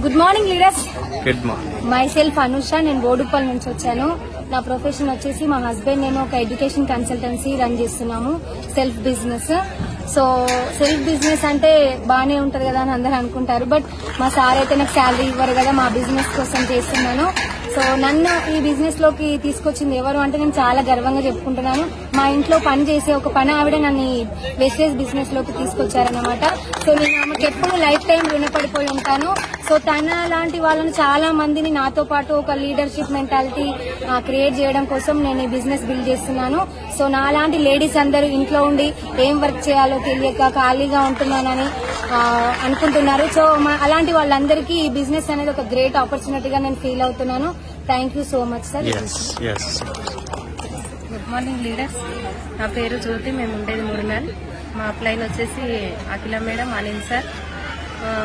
Good morning leaders. Good morning. My self Anusha. నేను బోడుప్పల్ నుంచి వచ్చాను. నా ప్రొఫెషన్ వచ్చేసి మా హస్బెండ్ నేను ఒక ఎడ్యుకేషన్ కన్సల్టెన్సీ రన్ చేస్తున్నాము, self business. So self business అంటే బానే ఉంటది కదా అని అందరూ అనుకుంటారు, బట్ మా సార్ అయితే నాకు శాలరీ ఇవ్వరు కదా, మా బిజినెస్ కోసం చేస్తున్నాను. సో నన్ను ఈ బిజినెస్ లోకి తీసుకొచ్చింది ఎవరు అంటే నేను చాలా గర్వంగా చెప్పుకుంటున్నాను. మా ఇంట్లో పని చేసే ఒక పని ఆవిడ నన్ను వెస్టేజ్ బిజినెస్ లోకి తీసుకొచ్చారన్నమాట. సో నేను ఆమెకు ఎప్పుడు లైఫ్ టైం రుణపడిపోయి ఉంటాను. సో తన లాంటి వాళ్ళని చాలా మందిని నాతో పాటు ఒక లీడర్షిప్ మెంటాలిటీ క్రియేట్ చేయడం కోసం నేను ఈ బిజినెస్ బిల్డ్ చేస్తున్నాను. సో నాలాంటి లేడీస్ అందరూ ఇంట్లో ఉండి ఏం వర్క్ చేయాలో తెలియక ఖాళీగా ఉంటున్నానని అనుకుంటున్నారు. సో అలాంటి వాళ్ళందరికీ ఈ బిజినెస్ అనేది ఒక గ్రేట్ ఆపర్చునిటీగా నేను ఫీల్ అవుతున్నాను. Thank you so much sir. Good morning leaders. నా పేరు జ్యోతి. మేము ఉండేది మురుగల్. మా అప్లైన్ వచ్చేసి అఖిల మేడం, అనిల్ సార్,